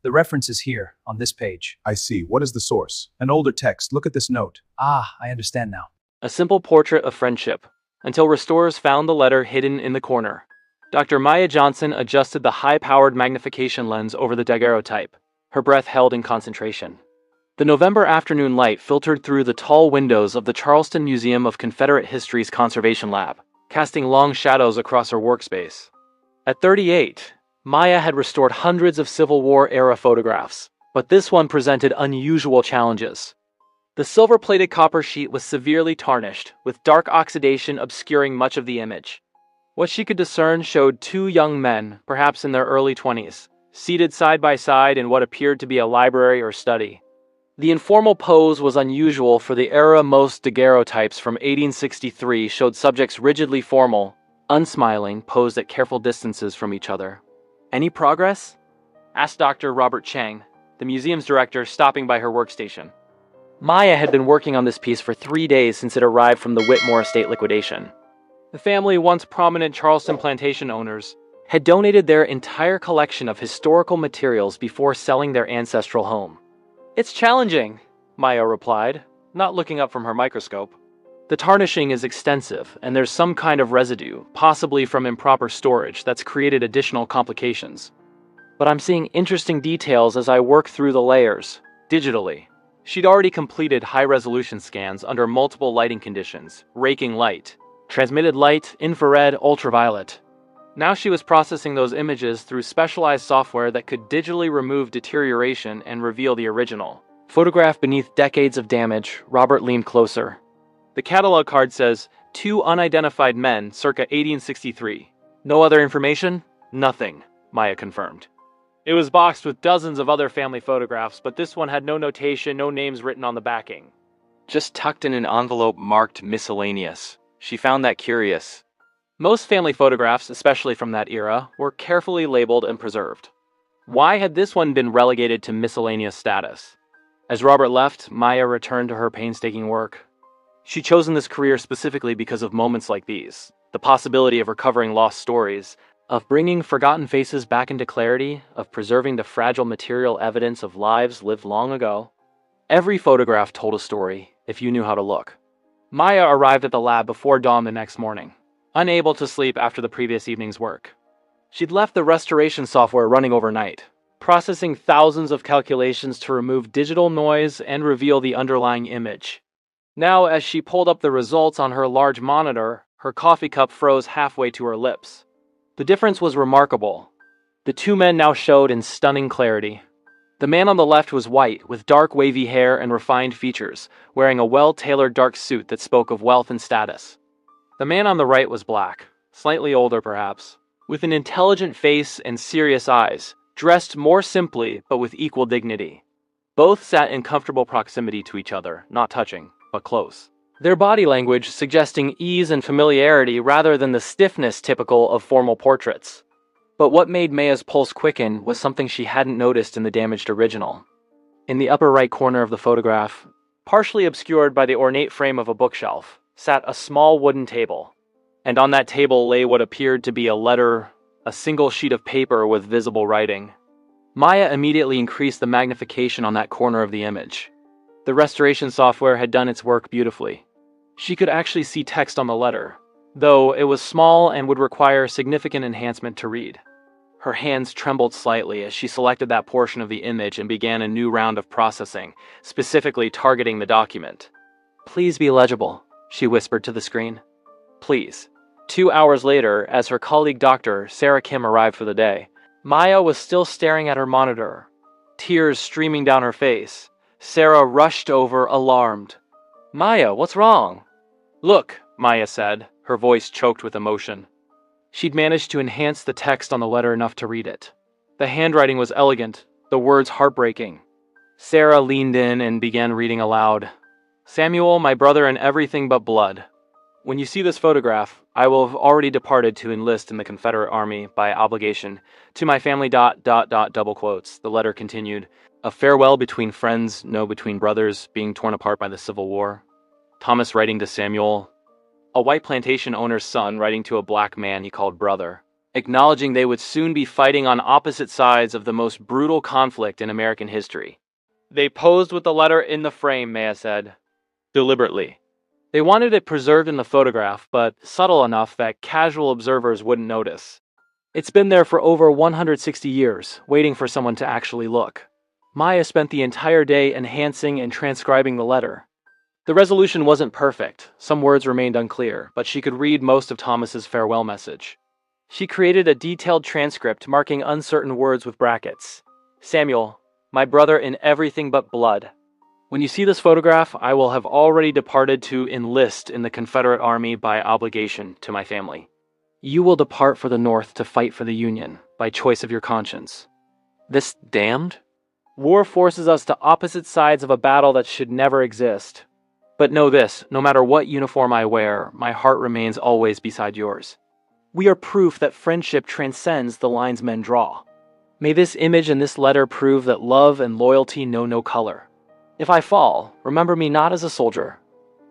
The reference is here, on this page. I see. What is the source? An older text. Look at this note. Ah, I understand now. A simple portrait of friendship, until restorers found the letter hidden in the corner. Dr. Maya Johnson adjusted the high-powered magnification lens over the daguerreotype, her breath held in concentration. The November afternoon light filtered through the tall windows of the Charleston Museum of Confederate History's Conservation Lab, casting long shadows across her workspace. At 38, Maya had restored hundreds of Civil War-era photographs, but this one presented unusual challenges. The silver-plated copper sheet was severely tarnished, with dark oxidation obscuring much of the image. What she could discern showed two young men, perhaps in their early 20s, seated side by side in what appeared to be a library or study. The informal pose was unusual for the era. Most daguerreotypes from 1863 showed subjects rigidly formal, unsmiling, posed at careful distances from each other. "Any progress?" asked Dr. Robert Chang, the museum's director, stopping by her workstation. Maya had been working on this piece for 3 days since it arrived from the Whitmore estate liquidation. The family, once prominent Charleston plantation owners, had donated their entire collection of historical materials before selling their ancestral home. "It's challenging," Maya replied, not looking up from her microscope. "The tarnishing is extensive, and there's some kind of residue, possibly from improper storage, that's created additional complications. But I'm seeing interesting details as I work through the layers, digitally." She'd already completed high-resolution scans under multiple lighting conditions, raking light, transmitted light, infrared, ultraviolet. Now she was processing those images through specialized software that could digitally remove deterioration and reveal the original. Photographed beneath decades of damage, Robert leaned closer. The catalog card says, "Two unidentified men, circa 1863. No other information?" "Nothing," Maya confirmed. It was boxed with dozens of other family photographs, but this one had no notation, no names written on the backing. Just tucked in an envelope marked miscellaneous. She found that curious. Most family photographs, especially from that era, were carefully labeled and preserved. Why had this one been relegated to miscellaneous status? As Robert left, Maya returned to her painstaking work. She'd chosen this career specifically because of moments like these, the possibility of recovering lost stories, of bringing forgotten faces back into clarity, of preserving the fragile material evidence of lives lived long ago. Every photograph told a story, if you knew how to look. Maya arrived at the lab before dawn the next morning, unable to sleep after the previous evening's work. She'd left the restoration software running overnight, processing thousands of calculations to remove digital noise and reveal the underlying image. Now, as she pulled up the results on her large monitor, her coffee cup froze halfway to her lips. The difference was remarkable. The two men now showed in stunning clarity. The man on the left was white, with dark wavy hair and refined features, wearing a well-tailored dark suit that spoke of wealth and status. The man on the right was black, slightly older perhaps, with an intelligent face and serious eyes, dressed more simply but with equal dignity. Both sat in comfortable proximity to each other, not touching, but close. Their body language suggesting ease and familiarity rather than the stiffness typical of formal portraits. But what made Maya's pulse quicken was something she hadn't noticed in the damaged original. In the upper right corner of the photograph, partially obscured by the ornate frame of a bookshelf, sat a small wooden table. And on that table lay what appeared to be a letter, a single sheet of paper with visible writing. Maya immediately increased the magnification on that corner of the image. The restoration software had done its work beautifully. She could actually see text on the letter, though it was small and would require significant enhancement to read. Her hands trembled slightly as she selected that portion of the image and began a new round of processing, specifically targeting the document. "Please be legible," she whispered to the screen. "Please." 2 hours later, as her colleague doctor, Sarah Kim, arrived for the day, Maya was still staring at her monitor, tears streaming down her face. Sarah rushed over, alarmed. "Maya, what's wrong?" "Look," Maya said, her voice choked with emotion. She'd managed to enhance the text on the letter enough to read it. The handwriting was elegant, the words heartbreaking. Sarah leaned in and began reading aloud. "Samuel, my brother in everything but blood. When you see this photograph, I will have already departed to enlist in the Confederate Army by obligation. To my family ... double quotes," the letter continued. "A farewell between friends, no between brothers, being torn apart by the Civil War. Thomas writing to Samuel, a white plantation owner's son writing to a black man he called brother. acknowledging they would soon be fighting on opposite sides of the most brutal conflict in American history. They posed with the letter in the frame, Maya said, deliberately. They wanted it preserved in the photograph, but subtle enough that casual observers wouldn't notice. It's been there for over 160 years, waiting for someone to actually look. Maya spent the entire day enhancing and transcribing the letter. The resolution wasn't perfect, some words remained unclear, but she could read most of Thomas's farewell message. She created a detailed transcript marking uncertain words with brackets. Samuel, my brother in everything but blood. When you see this photograph, I will have already departed to enlist in the Confederate Army by obligation to my family. You will depart for the North to fight for the Union, by choice of your conscience. This damned? War forces us to opposite sides of a battle that should never exist. But know this, no matter what uniform I wear, my heart remains always beside yours. We are proof that friendship transcends the lines men draw. May this image and this letter prove that love and loyalty know no color. If I fall, remember me not as a soldier,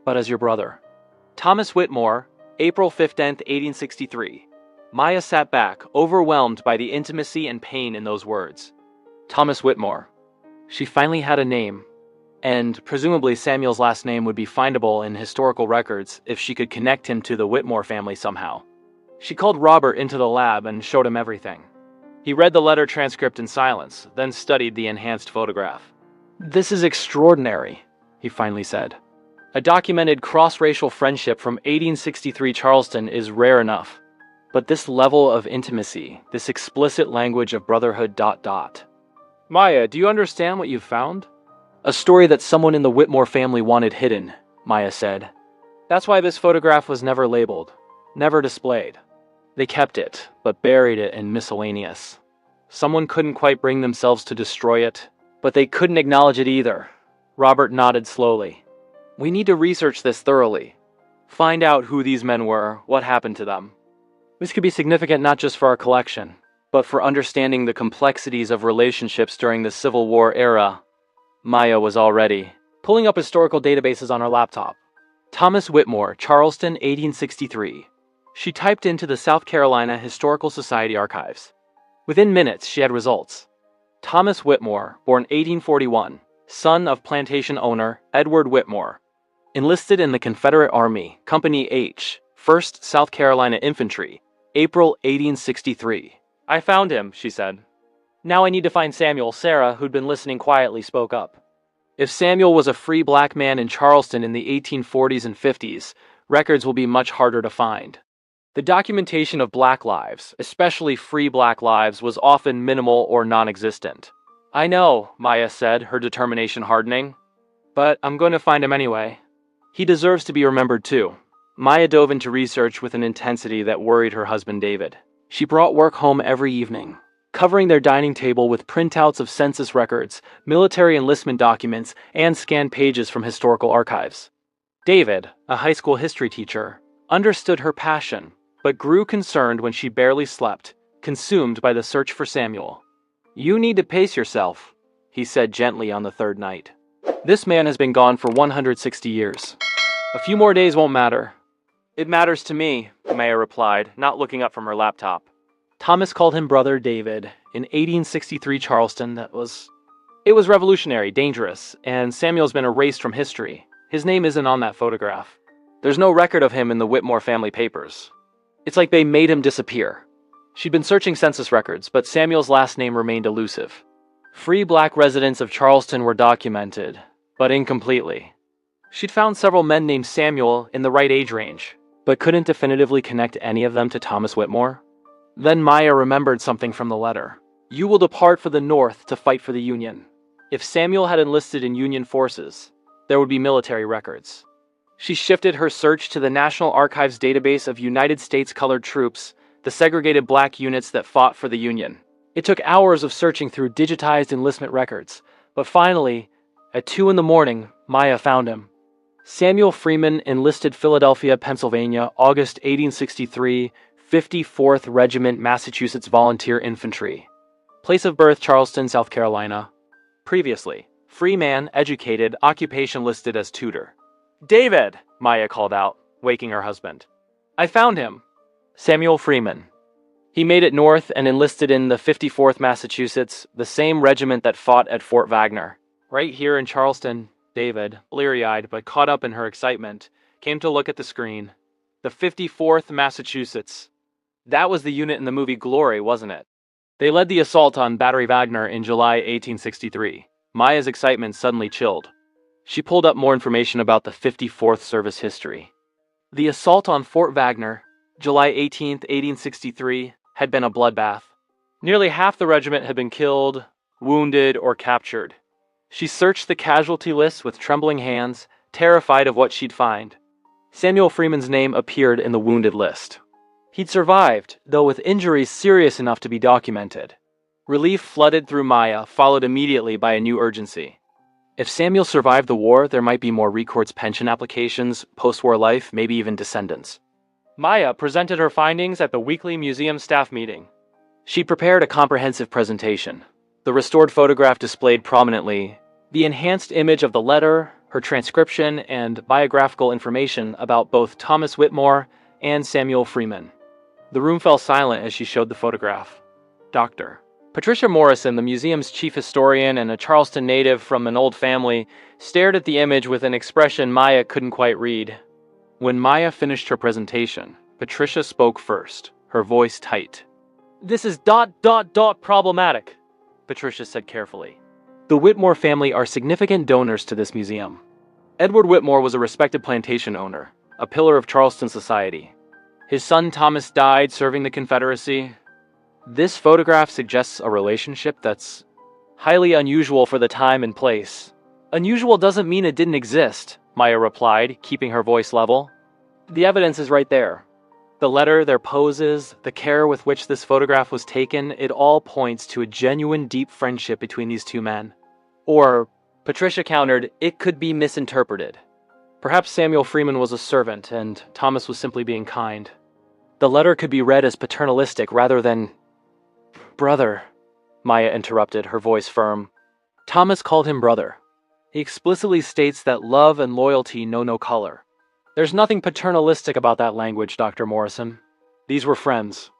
but as your brother. Thomas Whitmore, April 15th, 1863. Maya sat back, overwhelmed by the intimacy and pain in those words. Thomas Whitmore. She finally had a name, and presumably Samuel's last name would be findable in historical records if she could connect him to the Whitmore family somehow. She called Robert into the lab and showed him everything. He read the letter transcript in silence, then studied the enhanced photograph. This is extraordinary, he finally said. A documented cross-racial friendship from 1863 Charleston is rare enough. But this level of intimacy, this explicit language of brotherhood ... Maya, do you understand what you've found? A story that someone in the Whitmore family wanted hidden, Maya said. That's why this photograph was never labeled, never displayed. They kept it, but buried it in miscellaneous. Someone couldn't quite bring themselves to destroy it, but they couldn't acknowledge it either. Robert nodded slowly. We need to research this thoroughly. Find out who these men were, what happened to them. This could be significant not just for our collection, but for understanding the complexities of relationships during the Civil War era. Maya was already pulling up historical databases on her laptop. Thomas Whitmore, Charleston, 1863. She typed into the South Carolina Historical Society archives. Within minutes, she had results. Thomas Whitmore, born 1841, son of plantation owner Edward Whitmore. Enlisted in the Confederate Army, Company H, 1st South Carolina Infantry, April 1863. I found him, she said. Now I need to find Samuel. Sarah, who'd been listening quietly, spoke up. If Samuel was a free black man in Charleston in the 1840s and 50s, records will be much harder to find. The documentation of black lives, especially free black lives, was often minimal or non-existent. I know, Maya said, her determination hardening. But I'm going to find him anyway. He deserves to be remembered too. Maya dove into research with an intensity that worried her husband David. She brought work home every evening, covering their dining table with printouts of census records, military enlistment documents, and scanned pages from historical archives. David, a high school history teacher, understood her passion, but grew concerned when she barely slept, consumed by the search for Samuel. You need to pace yourself, he said gently on the third night. This man has been gone for 160 years. A few more days won't matter. It matters to me, Maya replied, not looking up from her laptop. Thomas called him Brother David in 1863 Charleston. It was revolutionary, dangerous, and Samuel's been erased from history. His name isn't on that photograph. There's no record of him in the Whitmore family papers. It's like they made him disappear. She'd been searching census records, but Samuel's last name remained elusive. Free black residents of Charleston were documented, but incompletely. She'd found several men named Samuel in the right age range, but couldn't definitively connect any of them to Thomas Whitmore. Then Maya remembered something from the letter. You will depart for the North to fight for the Union. If Samuel had enlisted in Union forces, there would be military records. She shifted her search to the National Archives database of United States colored troops, the segregated black units that fought for the Union. It took hours of searching through digitized enlistment records, but finally, at 2 a.m, Maya found him. Samuel Freeman enlisted Philadelphia, Pennsylvania, August 1863, 54th Regiment, Massachusetts Volunteer Infantry. Place of birth, Charleston, South Carolina. Previously, free man, educated, occupation listed as tutor. David, Maya called out, waking her husband. I found him. Samuel Freeman. He made it north and enlisted in the 54th Massachusetts, the same regiment that fought at Fort Wagner. Right here in Charleston, David, bleary-eyed but caught up in her excitement, came to look at the screen. The 54th Massachusetts. That was the unit in the movie Glory, wasn't it? They led the assault on Battery Wagner in July 1863. Maya's excitement suddenly chilled. She pulled up more information about the 54th service history. The assault on Fort Wagner, July 18, 1863, had been a bloodbath. Nearly half the regiment had been killed, wounded, or captured. She searched the casualty lists with trembling hands, terrified of what she'd find. Samuel Freeman's name appeared in the wounded list. He'd survived, though with injuries serious enough to be documented. Relief flooded through Maya, followed immediately by a new urgency. If Samuel survived the war, there might be more Record's pension applications, post-war life, maybe even descendants. Maya presented her findings at the weekly museum staff meeting. She prepared a comprehensive presentation. The restored photograph displayed prominently the enhanced image of the letter, her transcription, and biographical information about both Thomas Whitmore and Samuel Freeman. The room fell silent as she showed the photograph. Dr. Patricia Morrison, the museum's chief historian and a Charleston native from an old family, stared at the image with an expression Maya couldn't quite read. When Maya finished her presentation, Patricia spoke first, her voice tight. "This is ... problematic," Patricia said carefully. "The Whitmore family are significant donors to this museum. Edward Whitmore was a respected plantation owner, a pillar of Charleston society. His son Thomas died serving the Confederacy. This photograph suggests a relationship that's highly unusual for the time and place." "Unusual doesn't mean it didn't exist," Maya replied, keeping her voice level. "The evidence is right there. The letter, their poses, the care with which this photograph was taken, it all points to a genuine deep friendship between these two men. Or," Patricia countered, "it could be misinterpreted. Perhaps Samuel Freeman was a servant and Thomas was simply being kind. The letter could be read as paternalistic rather than..." "Brother," Maya interrupted, her voice firm. "Thomas called him brother. He explicitly states that love and loyalty know no color. There's nothing paternalistic about that language, Dr. Morrison. These were friends.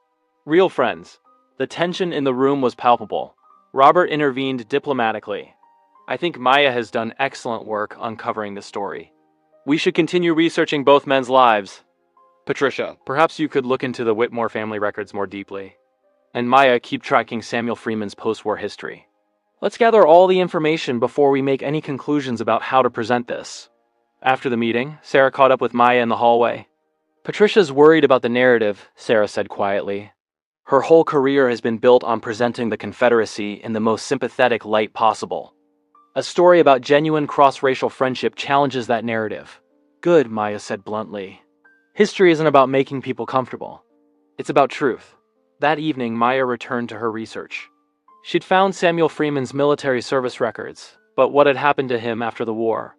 Real friends." The tension in the room was palpable. Robert intervened diplomatically. "I think Maya has done excellent work uncovering the story. We should continue researching both men's lives. Patricia, perhaps you could look into the Whitmore family records more deeply. And Maya, keep tracking Samuel Freeman's post-war history. Let's gather all the information before we make any conclusions about how to present this." After the meeting, Sarah caught up with Maya in the hallway. "Patricia's worried about the narrative," Sarah said quietly. "Her whole career has been built on presenting the Confederacy in the most sympathetic light possible. A story about genuine cross-racial friendship challenges that narrative." "Good," Maya said bluntly. "History isn't about making people comfortable. It's about truth." That evening, Maya returned to her research. She'd found Samuel Freeman's military service records, but what had happened to him after the war?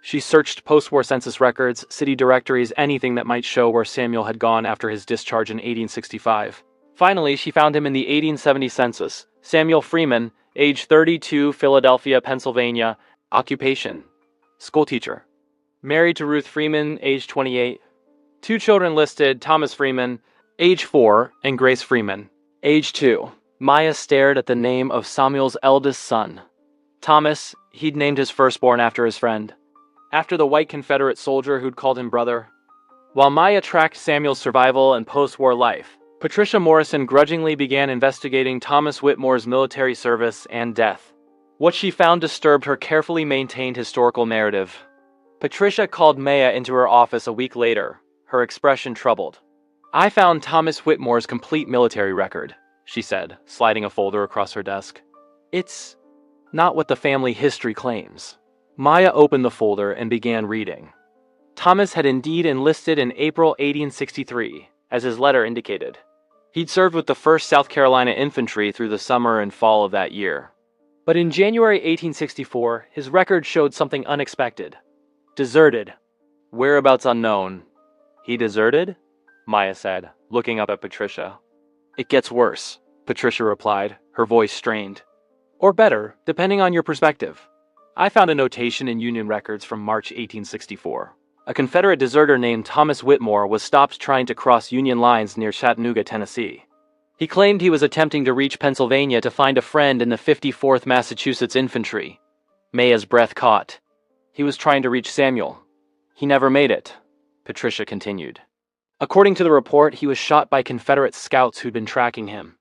She searched post-war census records, city directories, anything that might show where Samuel had gone after his discharge in 1865. Finally, she found him in the 1870 census. Samuel Freeman, age 32, Philadelphia, Pennsylvania, occupation, schoolteacher. Married to Ruth Freeman, age 28. 2 children listed, Thomas Freeman, age 4, and Grace Freeman, age 2. Maya stared at the name of Samuel's eldest son. Thomas, he'd named his firstborn after his friend, after the white Confederate soldier who'd called him brother. While Maya tracked Samuel's survival and post-war life, Patricia Morrison grudgingly began investigating Thomas Whitmore's military service and death. What she found disturbed her carefully maintained historical narrative. Patricia called Maya into her office a week later, her expression troubled. "I found Thomas Whitmore's complete military record," she said, sliding a folder across her desk. "It's not what the family history claims." Maya opened the folder and began reading. Thomas had indeed enlisted in April 1863, as his letter indicated. He'd served with the 1st South Carolina Infantry through the summer and fall of that year. But in January 1864, his record showed something unexpected. Deserted. Whereabouts unknown. "He deserted?" Maya said, looking up at Patricia. "It gets worse," Patricia replied, her voice strained. "Or better, depending on your perspective. I found a notation in Union records from March 1864. A Confederate deserter named Thomas Whitmore was stopped trying to cross Union lines near Chattanooga, Tennessee. He claimed he was attempting to reach Pennsylvania to find a friend in the 54th Massachusetts Infantry. Maya's breath caught. He was trying to reach Samuel. He never made it, Patricia continued. According to the report, he was shot by Confederate scouts who'd been tracking him.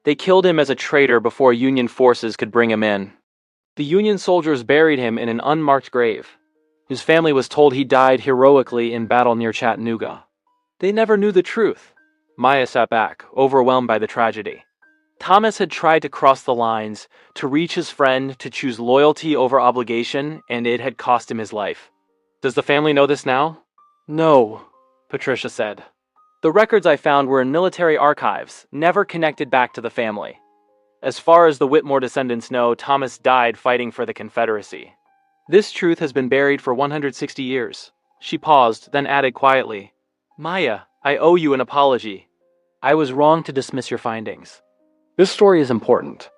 They killed him as a traitor before Union forces could bring him in. The Union soldiers buried him in an unmarked grave. His family was told he died heroically in battle near Chattanooga. They never knew the truth. Maya sat back, overwhelmed by the tragedy. Thomas had tried to cross the lines, to reach his friend, to choose loyalty over obligation, and it had cost him his life. Does the family know this now? No, Patricia said. The records I found were in military archives, never connected back to the family. As far as the Whitmore descendants know, Thomas died fighting for the Confederacy. This truth has been buried for 160 years. She paused, then added quietly, Maya, I owe you an apology. I was wrong to dismiss your findings. This story is important.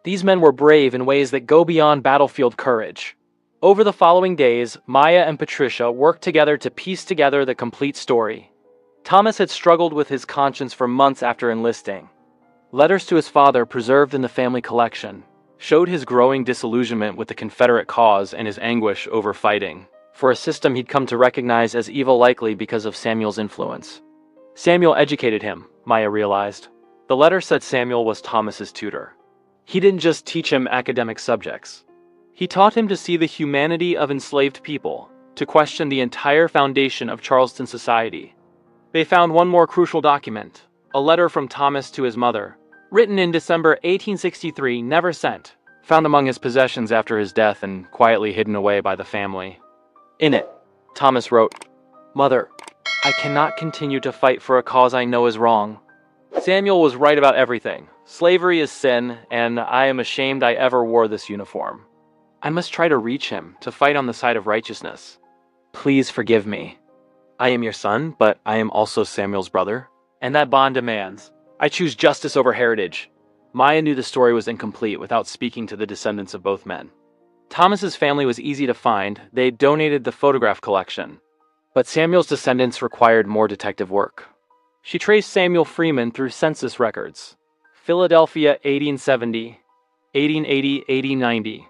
These men were brave in ways that go beyond battlefield courage. Over the following days, Maya and Patricia worked together to piece together the complete story. Thomas had struggled with his conscience for months after enlisting. Letters to his father, preserved in the family collection, showed his growing disillusionment with the Confederate cause and his anguish over fighting for a system he'd come to recognize as evil, likely because of Samuel's influence. Samuel educated him, Maya realized. The letter said Samuel was Thomas's tutor. He didn't just teach him academic subjects. He taught him to see the humanity of enslaved people, to question the entire foundation of Charleston society. They found one more crucial document, a letter from Thomas to his mother, written in December 1863, never sent, found among his possessions after his death and quietly hidden away by the family. In it, Thomas wrote, Mother, I cannot continue to fight for a cause I know is wrong. Samuel was right about everything. Slavery is sin, and I am ashamed I ever wore this uniform. I must try to reach him, to fight on the side of righteousness. Please forgive me. I am your son, but I am also Samuel's brother, and that bond demands. I choose justice over heritage. Maya knew the story was incomplete without speaking to the descendants of both men. Thomas's family was easy to find. They donated the photograph collection. But Samuel's descendants required more detective work. She traced Samuel Freeman through census records. Philadelphia 1870, 1880, 1890.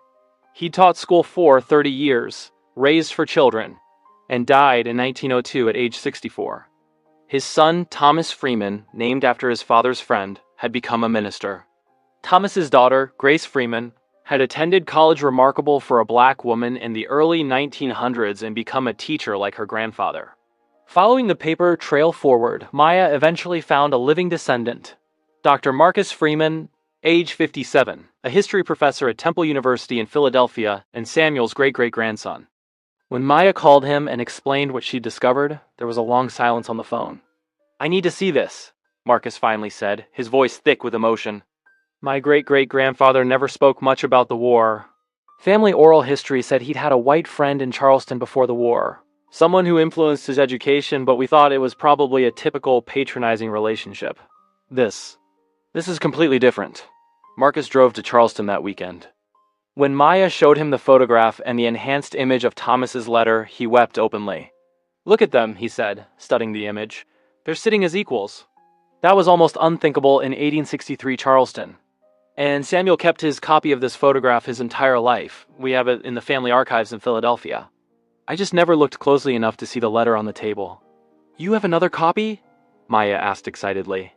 He taught school for 30 years, raised for children, and died in 1902 at age 64. His son, Thomas Freeman, named after his father's friend, had become a minister. Thomas's daughter, Grace Freeman, had attended college, remarkable for a black woman in the early 1900s, and become a teacher like her grandfather. Following the paper trail forward, Maya eventually found a living descendant, Dr. Marcus Freeman, age 57, a history professor at Temple University in Philadelphia and Samuel's great-great-grandson. When Maya called him and explained what she'd discovered, there was a long silence on the phone. I need to see this, Marcus finally said, his voice thick with emotion. My great-great-grandfather never spoke much about the war. Family oral history said he'd had a white friend in Charleston before the war, someone who influenced his education, but we thought it was probably a typical patronizing relationship. This is completely different. Marcus drove to Charleston that weekend. When Maya showed him the photograph and the enhanced image of Thomas's letter, he wept openly. Look at them, he said, studying the image. They're sitting as equals. That was almost unthinkable in 1863 Charleston. And Samuel kept his copy of this photograph his entire life. We have it in the family archives in Philadelphia. I just never looked closely enough to see the letter on the table. You have another copy? Maya asked excitedly.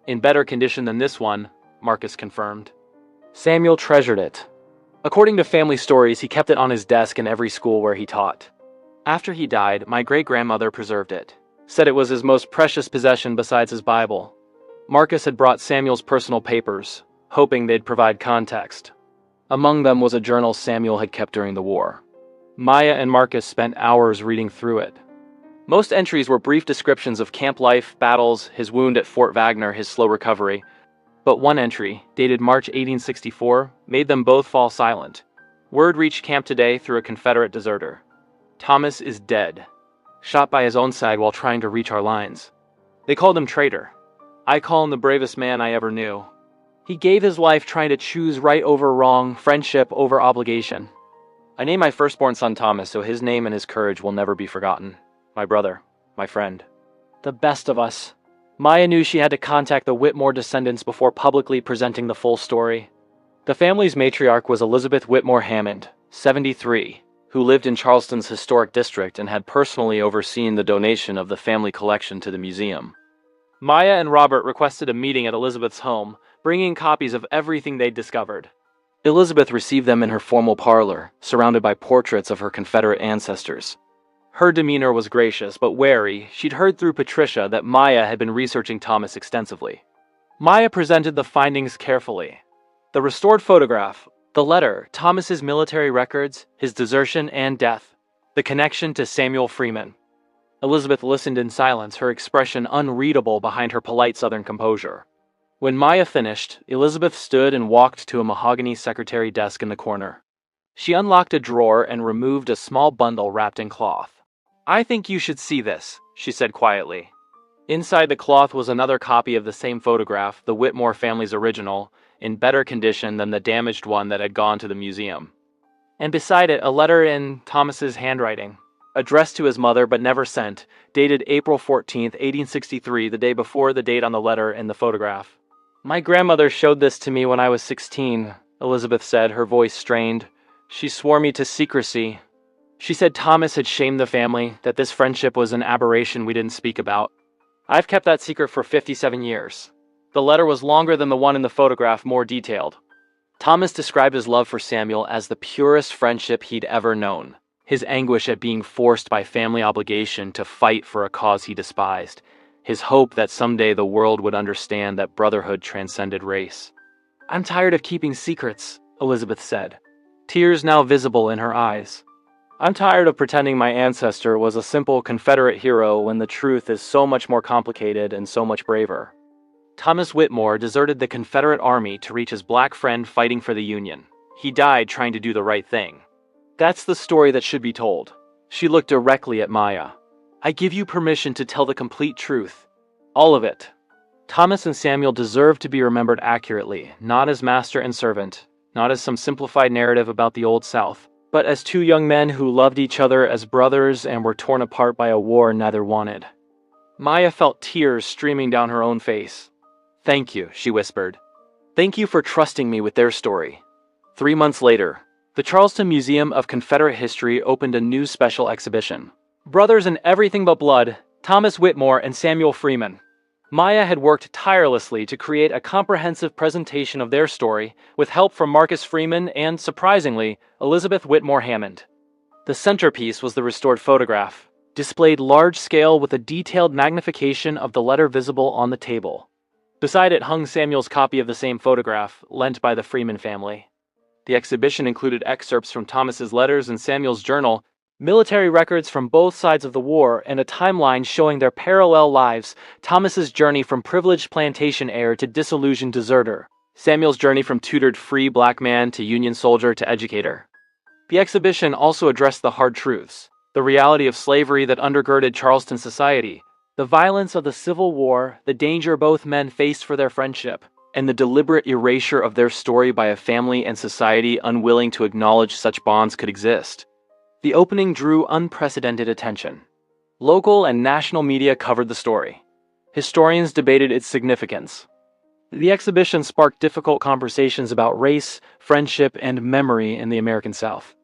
In better condition than this one, Marcus confirmed. Samuel treasured it. According to family stories, he kept it on his desk in every school where he taught. After he died, my great-grandmother preserved it, said it was his most precious possession besides his Bible. Marcus had brought Samuel's personal papers, hoping they'd provide context. Among them was a journal Samuel had kept during the war. Maya and Marcus spent hours reading through it. Most entries were brief descriptions of camp life, battles, his wound at Fort Wagner, his slow recovery. But one entry, dated March 1864, made them both fall silent. Word reached camp today through a Confederate deserter. Thomas is dead, shot by his own side while trying to reach our lines. They called him traitor. I call him the bravest man I ever knew. He gave his life trying to choose right over wrong, friendship over obligation. I named my firstborn son Thomas, so his name and his courage will never be forgotten. My brother, my friend. The best of us. Maya knew she had to contact the Whitmore descendants before publicly presenting the full story. The family's matriarch was Elizabeth Whitmore Hammond, 73, who lived in Charleston's historic district and had personally overseen the donation of the family collection to the museum. Maya and Robert requested a meeting at Elizabeth's home, bringing copies of everything they'd discovered. Elizabeth received them in her formal parlor, surrounded by portraits of her Confederate ancestors. Her demeanor was gracious but wary. She'd heard through Patricia that Maya had been researching Thomas extensively. Maya presented the findings carefully. The restored photograph, the letter, Thomas's military records, his desertion and death, the connection to Samuel Freeman. Elizabeth listened in silence, her expression unreadable behind her polite Southern composure. When Maya finished, Elizabeth stood and walked to a mahogany secretary desk in the corner. She unlocked a drawer and removed a small bundle wrapped in cloth. "I think you should see this," she said quietly. Inside the cloth was another copy of the same photograph, the Whitmore family's original, in better condition than the damaged one that had gone to the museum. And beside it, a letter in Thomas's handwriting, addressed to his mother but never sent, dated April 14th, 1863, the day before the date on the letter in the photograph. "My grandmother showed this to me when I was 16, Elizabeth said, her voice strained. "She swore me to secrecy. She said Thomas had shamed the family, that this friendship was an aberration we didn't speak about. I've kept that secret for 57 years. The letter was longer than the one in the photograph, more detailed. Thomas described his love for Samuel as the purest friendship he'd ever known. His anguish at being forced by family obligation to fight for a cause he despised. His hope that someday the world would understand that brotherhood transcended race. I'm tired of keeping secrets," Elizabeth said, tears now visible in her eyes. "I'm tired of pretending my ancestor was a simple Confederate hero when the truth is so much more complicated and so much braver. Thomas Whitmore deserted the Confederate Army to reach his black friend fighting for the Union. He died trying to do the right thing. That's the story that should be told." She looked directly at Maya. "I give you permission to tell the complete truth. All of it. Thomas and Samuel deserve to be remembered accurately, not as master and servant, not as some simplified narrative about the Old South, but as two young men who loved each other as brothers and were torn apart by a war neither wanted." Maya felt tears streaming down her own face. "Thank you," she whispered. "Thank you for trusting me with their story." 3 months later, the Charleston Museum of Confederate History opened a new special exhibition. Brothers in Everything But Blood, Thomas Whitmore and Samuel Freeman. Maya had worked tirelessly to create a comprehensive presentation of their story with help from Marcus Freeman and, surprisingly, Elizabeth Whitmore Hammond. The centerpiece was the restored photograph, displayed large-scale with a detailed magnification of the letter visible on the table. Beside it hung Samuel's copy of the same photograph, lent by the Freeman family. The exhibition included excerpts from Thomas's letters and Samuel's journal, military records from both sides of the war, and a timeline showing their parallel lives, Thomas's journey from privileged plantation heir to disillusioned deserter, Samuel's journey from tutored free black man to Union soldier to educator. The exhibition also addressed the hard truths, the reality of slavery that undergirded Charleston society, the violence of the Civil War, the danger both men faced for their friendship, and the deliberate erasure of their story by a family and society unwilling to acknowledge such bonds could exist. The opening drew unprecedented attention. Local and national media covered the story. Historians debated its significance. The exhibition sparked difficult conversations about race, friendship, and memory in the American South.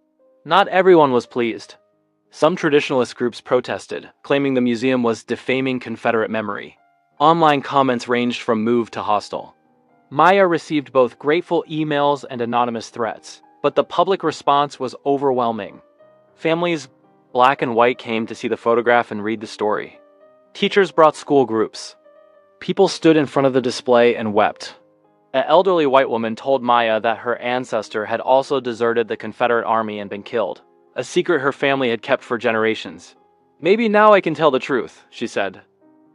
Not everyone was pleased. Some traditionalist groups protested, claiming the museum was defaming Confederate memory. Online comments ranged from moved to hostile. Maya received both grateful emails and anonymous threats, but the public response was overwhelming. Families, black and white, came to see the photograph and read the story. Teachers brought school groups. People stood in front of the display and wept. An elderly white woman told Maya that her ancestor had also deserted the Confederate Army and been killed, a secret her family had kept for generations. "Maybe now I can tell the truth," she said.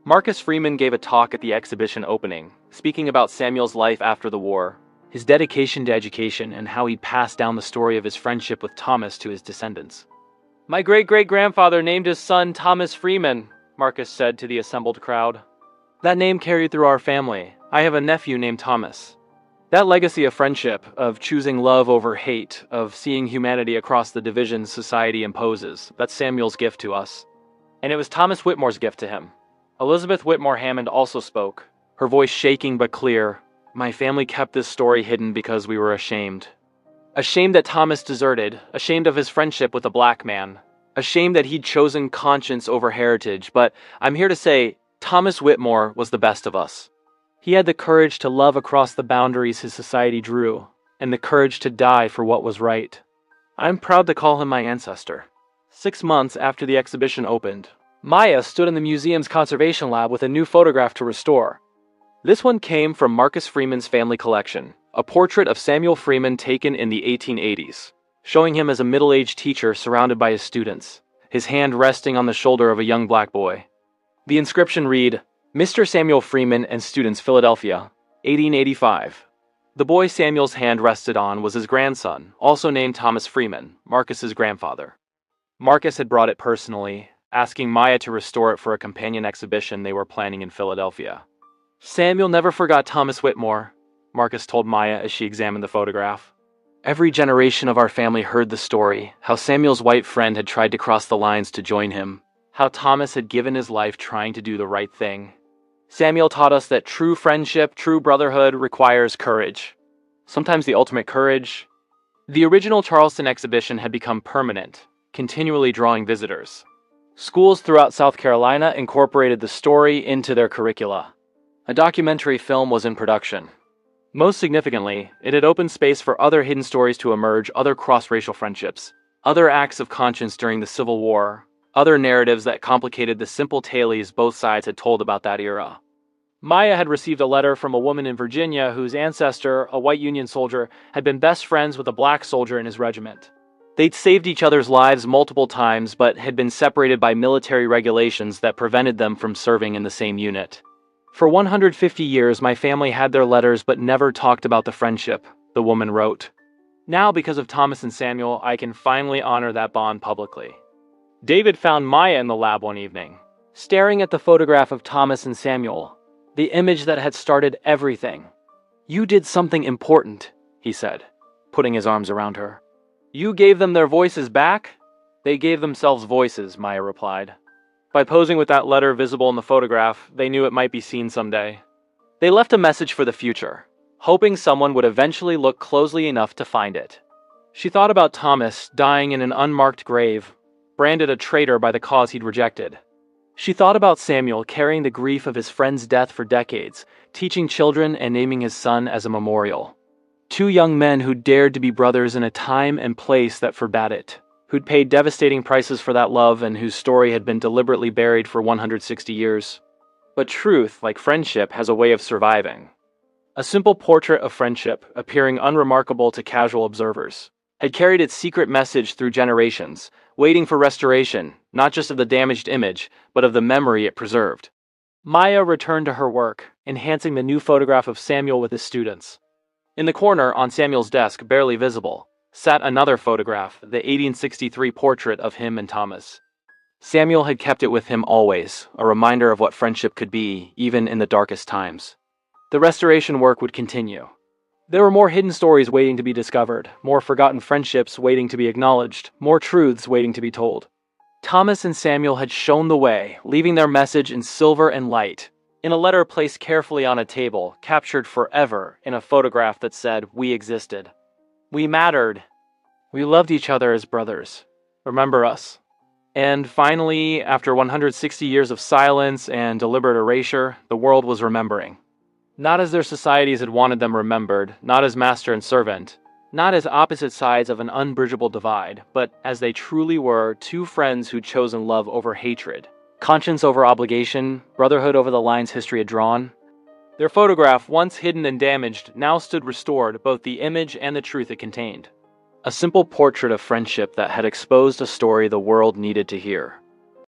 Marcus Freeman gave a talk at the exhibition opening, speaking about Samuel's life after the war, his dedication to education, and how he'd passed down the story of his friendship with Thomas to his descendants. "My great-great-grandfather named his son Thomas Freeman," Marcus said to the assembled crowd. "That name carried through our family. I have a nephew named Thomas. That legacy of friendship, of choosing love over hate, of seeing humanity across the divisions society imposes, that's Samuel's gift to us. And it was Thomas Whitmore's gift to him. Elizabeth Whitmore Hammond also spoke, her voice shaking but clear. My family kept this story hidden because we were ashamed. Ashamed that Thomas deserted, ashamed of his friendship with a black man, ashamed that he'd chosen conscience over heritage, but I'm here to say, Thomas Whitmore was the best of us. He had the courage to love across the boundaries his society drew, and the courage to die for what was right. I'm proud to call him my ancestor. 6 months after the exhibition opened, Maya stood in the museum's conservation lab with a new photograph to restore. This one came from Marcus Freeman's family collection, a portrait of Samuel Freeman taken in the 1880s, showing him as a middle-aged teacher surrounded by his students, his hand resting on the shoulder of a young black boy. The inscription read, Mr. Samuel Freeman and Students, Philadelphia, 1885. The boy Samuel's hand rested on was his grandson, also named Thomas Freeman, Marcus's grandfather. Marcus had brought it personally, asking Maya to restore it for a companion exhibition they were planning in Philadelphia. Samuel never forgot Thomas Whitmore, Marcus told Maya as she examined the photograph. Every generation of our family heard the story, how Samuel's white friend had tried to cross the lines to join him, how Thomas had given his life trying to do the right thing. Samuel taught us that true friendship, true brotherhood requires courage. Sometimes the ultimate courage. The original Charleston exhibition had become permanent, continually drawing visitors. Schools throughout South Carolina incorporated the story into their curricula. A documentary film was in production. Most significantly, it had opened space for other hidden stories to emerge, other cross-racial friendships, other acts of conscience during the Civil War, other narratives that complicated the simple tales both sides had told about that era. Maya had received a letter from a woman in Virginia whose ancestor, a white Union soldier, had been best friends with a black soldier in his regiment. They'd saved each other's lives multiple times, but had been separated by military regulations that prevented them from serving in the same unit. For 150 years, my family had their letters but never talked about the friendship, the woman wrote. Now, because of Thomas and Samuel, I can finally honor that bond publicly. David found Maya in the lab one evening, staring at the photograph of Thomas and Samuel, the image that had started everything. You did something important, he said, putting his arms around her. You gave them their voices back? They gave themselves voices, Maya replied. By posing with that letter visible in the photograph, they knew it might be seen someday. They left a message for the future, hoping someone would eventually look closely enough to find it. She thought about Thomas dying in an unmarked grave, branded a traitor by the cause he'd rejected. She thought about Samuel carrying the grief of his friend's death for decades, teaching children and naming his son as a memorial. 2 young men who dared to be brothers in a time and place that forbade it, who'd paid devastating prices for that love and whose story had been deliberately buried for 160 years. But truth, like friendship, has a way of surviving. A simple portrait of friendship, appearing unremarkable to casual observers, had carried its secret message through generations, waiting for restoration, not just of the damaged image, but of the memory it preserved. Maya returned to her work, enhancing the new photograph of Samuel with his students. In the corner, on Samuel's desk, barely visible, sat another photograph, the 1863 portrait of him and Thomas. Samuel had kept it with him always, a reminder of what friendship could be, even in the darkest times. The restoration work would continue. There were more hidden stories waiting to be discovered, more forgotten friendships waiting to be acknowledged, more truths waiting to be told. Thomas and Samuel had shown the way, leaving their message in silver and light, in a letter placed carefully on a table, captured forever in a photograph that said, "We existed. We mattered. We loved each other as brothers. Remember us." And finally, after 160 years of silence and deliberate erasure, the world was remembering. Not as their societies had wanted them remembered, not as master and servant, not as opposite sides of an unbridgeable divide, but as they truly were, 2 friends who'd chosen love over hatred, conscience over obligation, brotherhood over the lines history had drawn. Their photograph, once hidden and damaged, now stood restored, both the image and the truth it contained. A simple portrait of friendship that had exposed a story the world needed to hear.